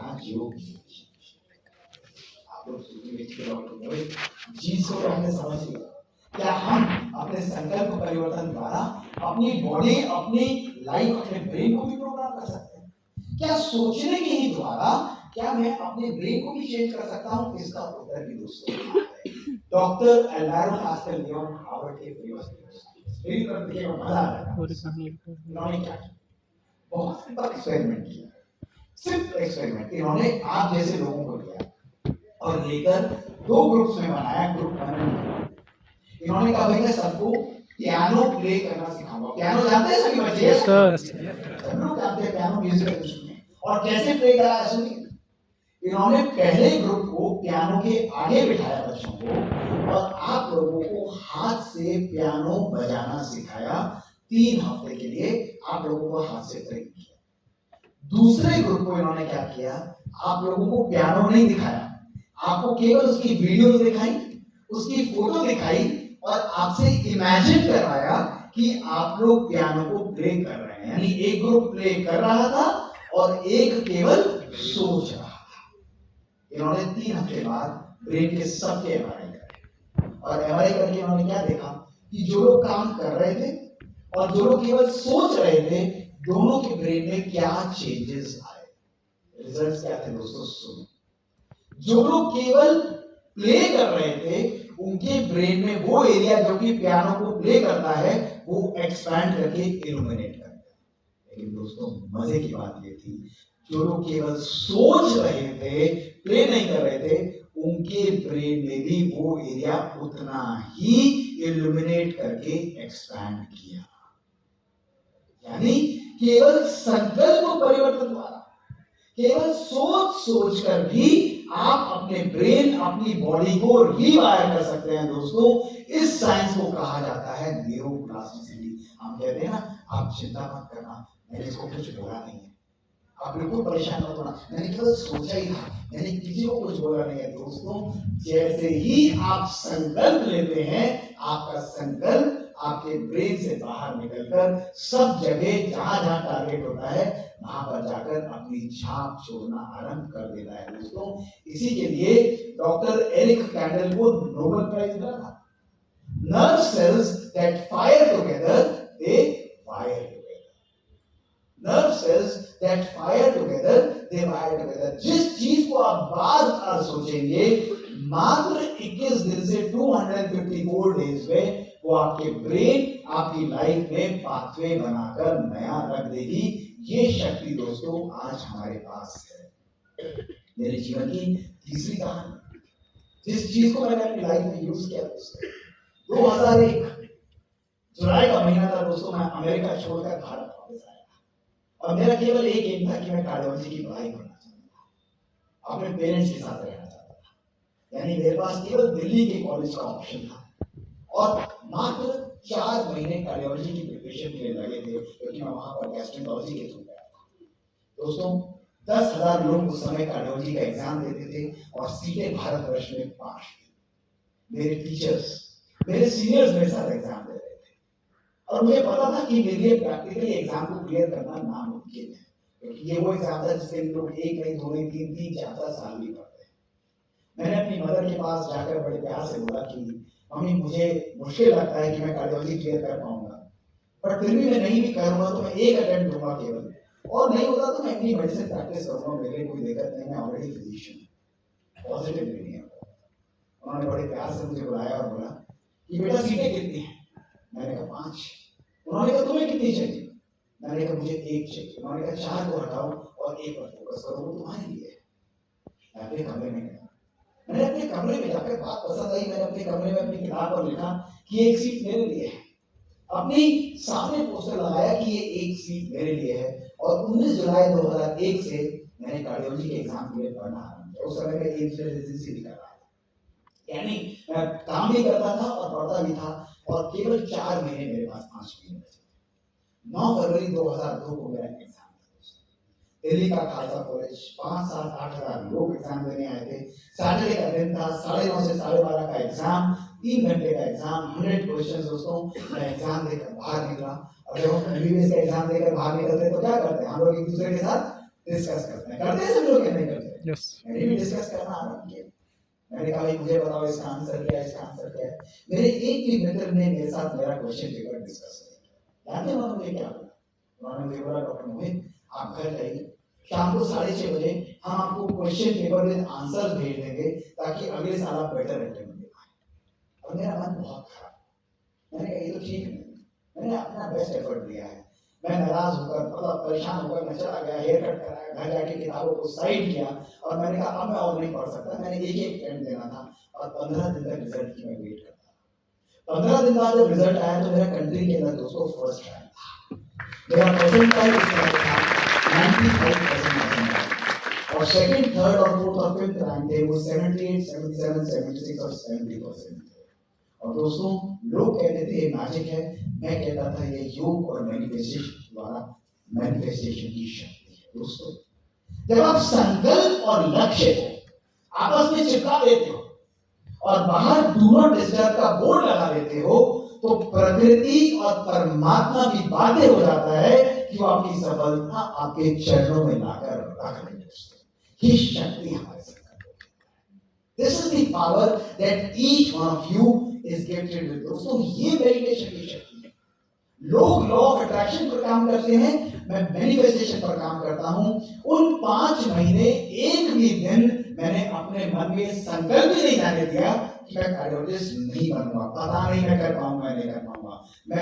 राजयोग। आप लोग चीज को हमने समझ लिया। क्या हम अपने संकल्प परिवर्तन द्वारा अपनी बॉडी, अपनी लाइफ, अपने ब्रेन को भी प्रोग्राम कर सकते हैं? क्या सोचने के ही द्वारा क्या मैं अपने ब्रेन को भी चेंज कर सकता हूं? इसका उत्तर भी दोस्तों doctor Alvaro Pascual Leone Harvard के फेमस मेरी तरफ देखिए मजा आ रहा है। उन्होंने क्या किया? बहुत सिंपल एक्सपेरिमेंट किया। सिर्फ एक्सपेरिमेंट इन्होंने आप जैसे लोगों को लिया और लेकर दो ग्रुप्स में बनाया, ग्रुप 1 और 2। इन्होंने कहा भाई मैं सबको पियानो प्ले करना सिखाऊंगा। पियानो जानते हैं सभी बच्चे? सब लोग जानते हैं पियानो, म्यूजिकल इंस्ट्रूमेंट। और कैसे प्ले करा सुनिए। इन्होंने पहले ग्रुप को पियानो के आगे बिठाया बच्चों को और आप लोगों को हाथ से पियानो बजाना सिखाया। 3 हफ्ते के लिए आप लोगों को हाथ से ट्रेन किया। दूसरे ग्रुप को इन्होंने क्या किया? आप लोगों को पियानो नहीं दिखाया, आपको केवल उसकी वीडियो दिखाई, उसकी फोटो दिखाई और आपसे इमेजिन करवाया कि आप लोग पियानो को प्ले कर रहे हैं। यानी एक ग्रुप प्ले कर रहा था और एक केवल सोच रहा था। इन्होंने 3 हफ्ते बाद ब्रेन के सबके एमआरआई करे और एमआरआई करके इन्होंने क्या देखा कि जो लोग काम कर रहे थे और जो लोग केवल सोच रहे थे, दोनों के ब्रेन में क्या चेंजेस आए। रिजल्ट्स क्या थे दोस्तों? सुनो। जो लोग केवल प्ले कर रहे थे, उनके ब्रेन में वो एरिया जो कि पियानो को प्ले करता है वो एक्सपैंड करके इल्यूमिनेट करता है। लेकिन दोस्तों मजे की बात ये थी, जो लोग केवल सोच रहे थे, प्ले नहीं कर रहे थे, उनके ब्रेन में भी वो एरिया उतना ही इल्यूमिनेट करके एक्सपैंड किया। यानी केवल संकल्प परिवर्तन द्वारा, केवल सोच कर भी आप अपने ब्रेन, अपनी बॉडी को रीवायर कर सकते हैं दोस्तों। इस साइंस को कहा जाता है न्यूरोप्लास्टिसिटी। हम कहते हैं ना, आप चिंता मत करना, मैंने इसको कुछ बोला नहीं है, आप बिल्कुल परेशान मत होना, मैंने केवल सोचा ही था, मैंने किसी को कुछ बोला नहीं है। दोस्तों जैसे ही आप संकल्प लेते हैं, आपका संकल्प आपके ब्रेन से बाहर निकलकर सब जगह जहां जहां टारगेट होता है वहां पर जाकर अपनी छाप छोड़ना आरंभ कर देता है दोस्तों। इसी के लिए डॉक्टर एरिक कैंडल को नोबेल प्राइज मिला था। Nerve cells that fire together they wire together. Nerve cells that fire together they wire together. जिस चीज को आप बार बार सोचेंगे, मात्र 21 दिन से 254 डेज में वो आपके ब्रेन, आपकी लाइफ में पाथवे बनाकर नया रख देगी। ये शक्ति दोस्तों आज हमारे पास है। मेरे जीवन की तीसरी कहानी, जिस चीज को मैंने अपनी लाइफ में यूज किया दोस्तों, 2001 जुलाई का महीना था दोस्तों। मैं अमेरिका छोड़कर भारत वापस आया और मेरा केवल एक एम था कि मैं कार्डियोलॉजी की पढ़ाई करना चाहता था, अपने पेरेंट्स के साथ रहना चाहता था। यानी मेरे पास केवल दिल्ली के कॉलेज का ऑप्शन था और मात्र 4 महीने कार्डियोलॉजी की प्रिपरेशन के लिए लगे थे, क्योंकि मैं वहां पर गैस्ट्रोएंटरोलॉजी के थ्रू गया था। दोस्तों 10,000 लोग उस समय कार्डियोलॉजी का एग्जाम देते थे और सीटें भारतवर्ष में 5 थी। मेरे टीचर्स, मेरे सीनियर्स मेरे साथ एग्जाम दे रहे थे और मुझे पता था कि मेरे लिए प्रैक्टिकली एग्जाम को क्लियर करना नामुमकिन है, क्योंकि ये वो एग्जाम था जिसके लिए लोग 1 नहीं 2 नहीं 3 4 साल भी पढ़ते हैं। मैंने अपनी मदर के पास जाकर बड़े प्यार से बोला कि मम्मी मुझे मुश्किल लगता है कि मैं कार्डियोलॉजी क्लियर कर पाऊंगा, पर फिर भी मैं नहीं भी करूंगा तो मैं एक अटेम्प्ट दूंगा केवल, और नहीं होता तो मैं अपनी मेडिसिन प्रैक्टिस करूंगा, मेरे लिए कोई दिक्कत नहीं, मैं ऑलरेडी फिजिशियन, पॉजिटिव नहीं है। उन्होंने बड़े प्यार से मुझे बुलाया और बोला कि बेटा सीटें कितनी हैं? मैंने कहा 5। उन्होंने कहा तुम्हें कितनी चाहिए? मैंने कहा मुझे 1 चाहिए। उन्होंने कहा 4 को हटाओ और 1 पर फोकस करो, वो तुम्हारे लिए है। मैं अपने कमरे में गया, मैंने अपने कमरे में जाकर बात पसंद आई, मैंने अपने कमरे में अपनी किताब पर लिखा कि 1 सीट मेरे लिए है। अपनी सामने पोस्टर लगाया कि ये 1 सीट मेरे लिए है और 19 जुलाई 2001 से मैंने कार्डियोलॉजी के एग्जाम के लिए पढ़ना आरंभ किया। उस समय मैं एम्स में रेजिडेंसी भी कर रहा था, यानी मैं काम भी करता था और पढ़ता भी था और केवल 4 महीने मेरे पास 5 महीने बचे। 9 फरवरी 2002 को मेरा एग्जाम था। दिल्ली का खालसा कॉलेज, 5-7-8 हजार लोग एग्जाम देने आए थे। सैटरडे का दिन था, 9:30 से 12:30 का एग्जाम, 3 घंटे का एग्जाम, 100 क्वेश्चंस दोस्तों। मैं एग्जाम देकर बाहर निकला और जब हम एमबीबीएस का एग्जाम देकर बाहर निकलते तो क्या करते हैं हम लोग? एक दूसरे के साथ डिस्कस करते हैं सब लोग, क्या नहीं करते? यस। मैंने भी डिस्कस करना आरंभ किया। मैंने कहा भाई मुझे बताओ इसका आंसर क्या है, इसका आंसर क्या है। मेरे एक भी मित्र ने मेरे साथ मेरा क्वेश्चन पेपर डिस्कस किया। जानते हो मुझे क्या बोला? उन्होंने मुझे बोला डॉक्टर मोहित आप घर जाइए, शाम को 6:30 बजे हम आपको क्वेश्चन पेपर विद आंसर भेज देंगे ताकि अगले साल आप बेटर अटेम्प्ट दे पाए। और मेरा मन बहुत खराब, मैंने कहा ये तो ठीक है, मैंने अपना बेस्ट एफर्ट दिया है। मैं नाराज होकर मतलब परेशान होकर मैं चला गया, हेयर कट कराया, घर जाके किताबों को साइड किया और मैंने कहा अब मैं और नहीं पढ़ सकता। मैंने एक एक पेन देना था और 15 दिन तक रिजल्ट की मैं वेट करता। 15 दिन बाद जब रिजल्ट आया तो मेरा कंट्री के अंदर दोस्तों फर्स्ट रैंक था। मेरा परसेंटाइल था 95% और सेकंड, थर्ड और फोर्थ और फिफ्थ रैंक थे वो 78, 77, 76 और 70%। और दोस्तों लोग कहते थे ये मैजिक है, मैं कहता था ये योग और मैनिफेस्टेशन द्वारा मैनिफेस्टेशन की शक्ति है। दोस्तों जब आप संकल्प और लक्ष्य को आपस में चिपका देते हो और बाहर डू नॉट डिस्टर्ब का बोर्ड लगा देते हो तो प्रकृति और परमात्मा की बातें हो जाता है कि वो आपकी सफलता आपके चरणों में लाकर रख देते हैं। ये शक्ति हमारे संकल्प। This is the power that each one of you is gifted with. दोस्तों ये मेडिटेशन की शक्ति है। लोग लॉ ऑफ अट्रैक्शन पर काम करते हैं, मैं मैनिफेस्टेशन पर काम करता हूं। उन 5 महीने एक भी दिन मैंने अपने मन में संकल्प ही नहीं जाने दिया कि मैं कार्डियोलॉजिस्ट नहीं बनूंगा, पता नहीं मैं कर पाऊंगा नहीं कर पाऊंगा।